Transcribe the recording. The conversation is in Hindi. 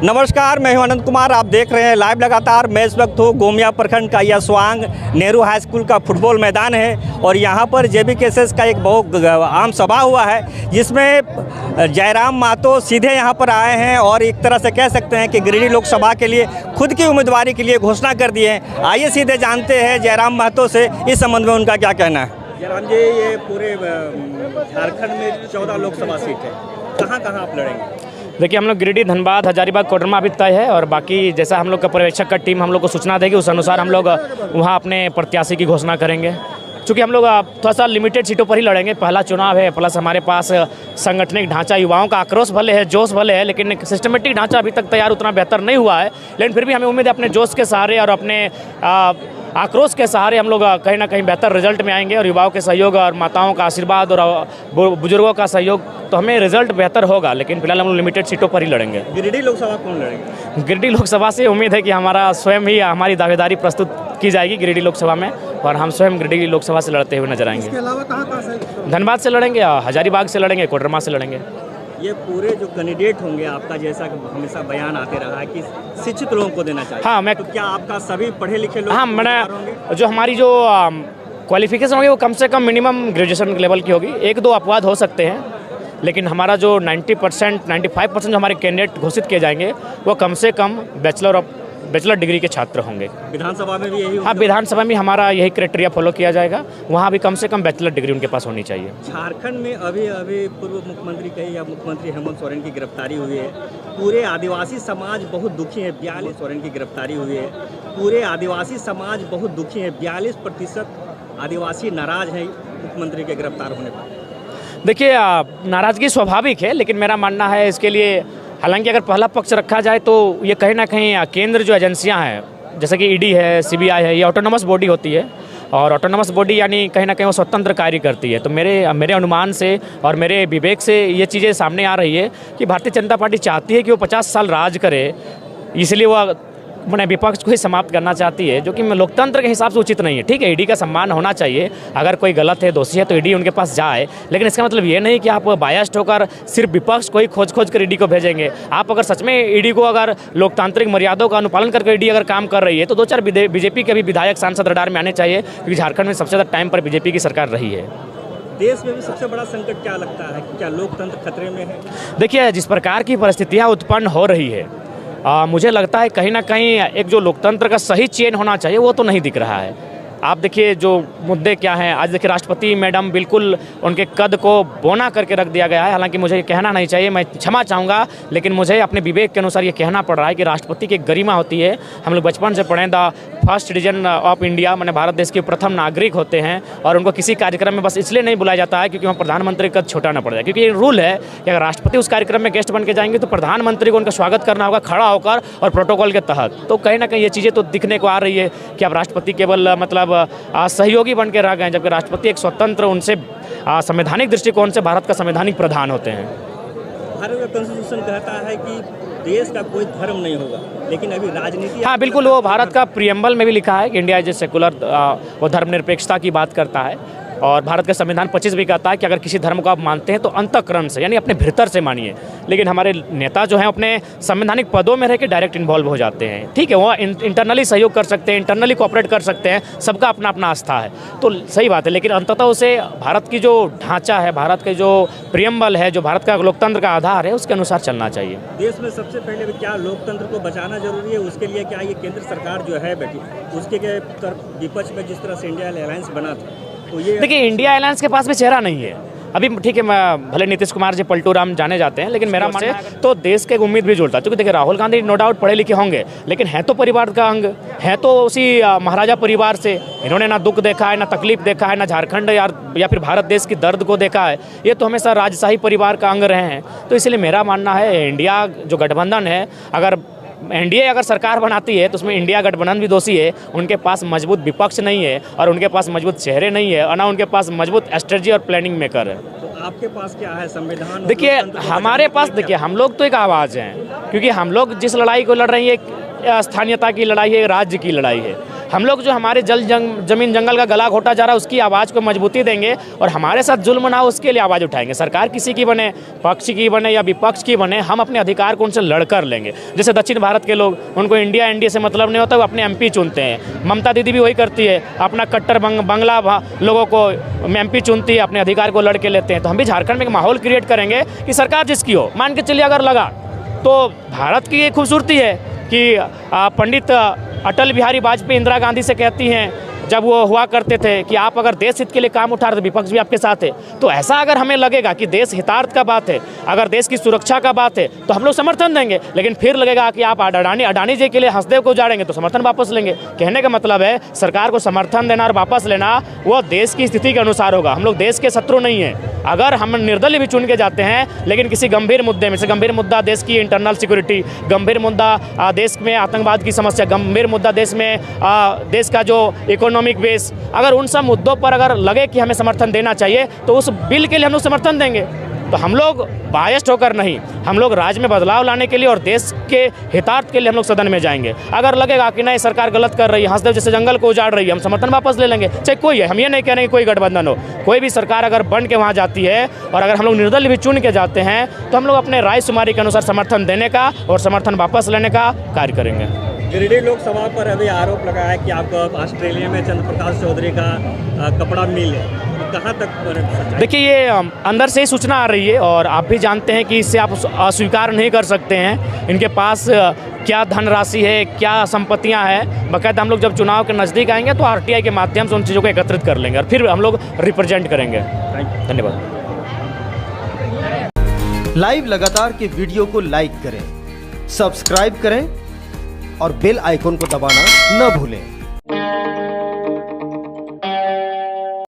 नमस्कार, मैं हूं अनंत कुमार। आप देख रहे हैं लाइव लगातार। मैं इस वक्त हूँ गोमिया प्रखंड का यह स्वांग नेहरू हाई स्कूल का फुटबॉल मैदान है और यहाँ पर जेबी केसेस का एक बहुत आम सभा हुआ है जिसमें जयराम महतो सीधे यहाँ पर आए हैं और एक तरह से कह सकते हैं कि गिरिडीह लोकसभा के लिए खुद की उम्मीदवारी के लिए घोषणा कर दिए हैं। आइए सीधे जानते हैं जयराम महतो से इस संबंध में उनका क्या कहना है। जयराम जी, ये पूरे झारखंड में 14 लोकसभा सीट है, कहाँ आप लड़ेंगे? देखिए, हम लोग गिरिडीह, धनबाद, हजारीबाग, कोडरमा अभी तय है और बाकी जैसा हम लोग का पर्यवेक्षक का टीम हम लोग को सूचना देगी उस अनुसार हम लोग वहाँ अपने प्रत्याशी की घोषणा करेंगे। चूँकि हम लोग थोड़ा सा लिमिटेड सीटों पर ही लड़ेंगे, पहला चुनाव है, प्लस हमारे पास संगठनिक ढांचा, युवाओं का आक्रोश भले है, जोश भले है, लेकिन सिस्टमेटिक ढांचा अभी तक तैयार उतना बेहतर नहीं हुआ है। लेकिन फिर भी हमें उम्मीद है अपने जोश के सहारे और अपने आक्रोश के सहारे हम लोग कहीं ना कहीं बेहतर रिजल्ट में आएंगे और युवाओं के सहयोग और माताओं का आशीर्वाद और बुजुर्गों का सहयोग, तो हमें रिजल्ट बेहतर होगा। लेकिन फिलहाल हम लोग लिमिटेड सीटों पर ही लड़ेंगे। गिरिडीह लोकसभा कौन लड़ेंगे? गिरिडीह लोकसभा से उम्मीद है कि हमारा स्वयं ही हमारी दावेदारी प्रस्तुत की जाएगी गिरिडीह लोकसभा में और हम स्वयं गिरिडीह लोकसभा से लड़ते हुए नजर आएंगे। इसके अलावा कहाँ से? धनबाद से लड़ेंगे, हजारीबाग से लड़ेंगे, कोडरमा से लड़ेंगे। ये पूरे जो कैंडिडेट होंगे, आपका जैसा हमेशा बयान आते रहा है कि शिक्षित लोगों को देना चाहिए। हाँ, तो क्या आपका सभी पढ़े लिखे लोग? हाँ, मैंने जो हमारी जो क्वालिफिकेशन होगी वो कम से कम मिनिमम ग्रेजुएशन लेवल की होगी। एक दो अपवाद हो सकते हैं, लेकिन हमारा जो 90% 95% जो हमारे कैंडिडेट घोषित किए जाएंगे वो कम से कम बैचलर डिग्री के छात्र होंगे। विधानसभा में भी यही? हाँ, विधानसभा में हमारा यही क्राइटेरिया फॉलो किया जाएगा। वहाँ भी कम से कम बैचलर डिग्री उनके पास होनी चाहिए। झारखंड में अभी पूर्व मुख्यमंत्री कही या मुख्यमंत्री हेमंत सोरेन की गिरफ्तारी हुई है। पूरे आदिवासी समाज बहुत दुखी है। 42 सोरेन की गिरफ्तारी हुई है। पूरे आदिवासी समाज बहुत दुखी है। 42% आदिवासी नाराज हैं मुख्यमंत्री के गिरफ्तार होने पर। देखिए, नाराज़गी स्वाभाविक है, लेकिन मेरा मानना है इसके लिए, हालांकि अगर पहला पक्ष रखा जाए तो ये कहीं ना कहीं केंद्र जो एजेंसियां हैं जैसे कि ईडी है, सीबीआई है, ये ऑटोनोमस बॉडी होती है और ऑटोनोमस बॉडी यानी कहीं ना कहीं वो स्वतंत्र कार्य करती है। तो मेरे अनुमान से और मेरे विवेक से ये चीज़ें सामने आ रही है कि भारतीय जनता पार्टी चाहती है कि वो 50 साल राज करे, इसलिए वो मैंने विपक्ष को ही समाप्त करना चाहती है, जो कि लोकतंत्र के हिसाब से उचित नहीं है। ठीक है, ईडी का सम्मान होना चाहिए, अगर कोई गलत है, दोषी है तो ईडी उनके पास जाए, लेकिन इसका मतलब ये नहीं कि आप बायस्ड होकर सिर्फ विपक्ष को ही खोज कर ईडी को भेजेंगे। आप अगर सच में ईडी को अगर लोकतांत्रिक मर्यादाओं का अनुपालन करके ईडी अगर काम कर रही है तो 2-4 बीजेपी के भी विधायक सांसद रडार में आने चाहिए, क्योंकि झारखंड में सबसे ज़्यादा टाइम पर बीजेपी की सरकार रही है। देश में भी सबसे बड़ा संकट क्या लगता है, क्या लोकतंत्र खतरे में है? देखिए, जिस प्रकार की परिस्थितियाँ उत्पन्न हो रही है, मुझे लगता है कहीं ना कहीं एक जो लोकतंत्र का सही चेन होना चाहिए वो तो नहीं दिख रहा है। आप देखिए जो मुद्दे क्या हैं। आज देखिए, राष्ट्रपति मैडम बिल्कुल उनके कद को बोना करके रख दिया गया है। हालांकि मुझे ये कहना नहीं चाहिए, मैं क्षमा चाहूँगा, लेकिन मुझे अपने विवेक के अनुसार ये कहना पड़ रहा है कि राष्ट्रपति की गरिमा होती है। हम लोग बचपन से पढ़ें, the first citizen of India, मैंने भारत देश के प्रथम नागरिक होते हैं और उनको किसी कार्यक्रम में बस इसलिए नहीं बुलाया जाता है क्योंकि वहाँ प्रधानमंत्री का छोटा ना पड़ जाए, क्योंकि ये रूल है कि अगर राष्ट्रपति उस कार्यक्रम में गेस्ट बन के जाएंगे तो प्रधानमंत्री को उनका स्वागत करना होगा खड़ा होकर और प्रोटोकॉल के तहत। तो कहीं ना कहीं ये चीज़ें तो दिखने को आ रही है कि अब राष्ट्रपति केवल मतलब सहयोगी बन के रह गए, जबकि राष्ट्रपति एक स्वतंत्र, उनसे संवैधानिक दृष्टिकोण से भारत का संवैधानिक प्रधान होते हैं। भारत का कॉन्स्टिट्यूशन कहता है कि देश का कोई धर्म नहीं होगा, लेकिन अभी राजनीति। हाँ, बिल्कुल, वो भारत का प्रियम्बल में भी लिखा है कि इंडिया इज ए सेकुलर, वो धर्मनिरपेक्षता की बात करता है। और भारत का संविधान 25 भी कहता है कि अगर किसी धर्म को आप मानते हैं तो अंतःकरण से, यानी अपने भीतर से मानिए। लेकिन हमारे नेता जो हैं अपने संवैधानिक पदों में रह के डायरेक्ट इन्वॉल्व हो जाते हैं। ठीक है, वो इंटरनली सहयोग कर सकते हैं, इंटरनली कोऑपरेट कर सकते हैं, सबका अपना अपना आस्था है, तो सही बात है। लेकिन अंततः उसे भारत की जो ढांचा है, भारत के जो प्रियम्बल है, जो भारत का लोकतंत्र का आधार है, उसके अनुसार चलना चाहिए। देश में सबसे पहले क्या लोकतंत्र को बचाना जरूरी है? उसके लिए क्या ये केंद्र सरकार जो है बैठी, उसके विपक्ष में जिस तरह से इंडिया अलायंस बना था, तो ये देखिए, इंडिया अलायंस के पास भी चेहरा नहीं है अभी। ठीक है, मैं भले नीतीश कुमार जी पलटू राम जाने जाते हैं, लेकिन मेरा मानना है तो देश के उम्मीद भी जुड़ता है। क्योंकि देखिए, राहुल गांधी नो डाउट पढ़े लिखे होंगे, लेकिन हैं तो परिवार का अंग, है तो उसी महाराजा परिवार से। इन्होंने ना दुख देखा है, ना तकलीफ देखा है, ना झारखंड या फिर भारत देश की दर्द को देखा है। ये तो हमेशा राजशाही परिवार का अंग रहे हैं। तो इसलिए मेरा मानना है इंडिया जो गठबंधन है, अगर एनडीए अगर सरकार बनाती है तो उसमें इंडिया गठबंधन भी दोषी है। उनके पास मजबूत विपक्ष नहीं है और उनके पास मजबूत चेहरे नहीं है और ना उनके पास मजबूत स्ट्रेटजी और प्लानिंग मेकर है। तो आपके पास क्या है? संविधान? देखिए, हमारे पास, देखिए, हम लोग तो एक आवाज़ हैं, क्योंकि हम लोग जिस लड़ाई को लड़ रहे हैं, एक स्थानीयता की लड़ाई है, राज्य की लड़ाई है। हम लोग जो हमारे जमीन जंगल का गला घोटा जा रहा है उसकी आवाज़ को मजबूती देंगे और हमारे साथ जुल्म ना हो उसके लिए आवाज़ उठाएंगे। सरकार किसी की बने, पक्ष की बने या विपक्ष की बने, हम अपने अधिकार को उनसे लड़कर लेंगे। जैसे दक्षिण भारत के लोग, उनको इंडिया एनडीए से मतलब नहीं होता, वो अपने एमपी चुनते हैं। ममता दीदी भी वही करती है, अपना कट्टर बंगला लोगों को एमपी चुनती है, अपने अधिकार को लड़ के लेते हैं। तो हम भी झारखंड में एक माहौल क्रिएट करेंगे कि सरकार जिसकी हो, मान के चलिए अगर लगा तो भारत की ये खूबसूरती है कि पंडित अटल बिहारी वाजपेयी इंदिरा गांधी से कहती हैं जब वो हुआ करते थे कि आप अगर देश हित के लिए काम उठा रहे तो विपक्ष भी आपके साथ है। तो ऐसा अगर हमें लगेगा कि देश हितार्थ का बात है, अगर देश की सुरक्षा का बात है तो हम लोग समर्थन देंगे। लेकिन फिर लगेगा कि आप अडानी जी के लिए हंसदेव को उजाड़ेंगे तो समर्थन वापस लेंगे। कहने का मतलब है सरकार को समर्थन देना और वापस लेना वो देश की स्थिति के अनुसार होगा। हम लोग देश के शत्रु नहीं हैं। अगर हम निर्दलीय भी चुन के जाते हैं लेकिन किसी गंभीर मुद्दे में से, गंभीर मुद्दा देश की इंटरनल सिक्योरिटी, गंभीर मुद्दा देश में आतंकवाद की समस्या, गंभीर मुद्दा देश में देश का जो इकोनॉमिक बेस, अगर उन सब मुद्दों पर अगर लगे कि हमें समर्थन देना चाहिए तो उस बिल के लिए हम लोग समर्थन देंगे। तो हम लोग बायस्ड होकर नहीं, हम लोग राज्य में बदलाव लाने के लिए और देश के हितार्थ के लिए हम लोग सदन में जाएंगे। अगर लगेगा कि नहीं सरकार गलत कर रही है, हंसदेव जैसे जंगल को उजाड़ रही है, हम समर्थन वापस ले लेंगे। चाहे कोई है, हम ये नहीं कह रहे कि कोई गठबंधन हो, कोई भी सरकार अगर बन के वहाँ जाती है और अगर हम लोग निर्दलीय भी चुन के जाते हैं तो हम लोग अपने रायशुमारी के अनुसार समर्थन देने का और समर्थन वापस लेने का कार्य करेंगे। गिरिडीह लोकसभा पर अभी आरोप लगा है कि आपको ऑस्ट्रेलिया में चंद्रप्रकाश चौधरी का कपड़ा मिल है, कहाँ तक? देखिए ये अंदर से ही सूचना आ रही है और आप भी जानते हैं कि इससे आप अस्वीकार नहीं कर सकते हैं। इनके पास क्या धनराशि है, क्या संपत्तियां हैं, बाकायदा हम लोग जब चुनाव के नज़दीक आएंगे तो आरटीआई के माध्यम से उन चीज़ों को एकत्रित कर लेंगे और फिर हम लोग रिप्रेजेंट करेंगे। धन्यवाद। लाइव लगातार के वीडियो को लाइक करें, सब्सक्राइब करें और बेल आइकन को दबाना न भूलें।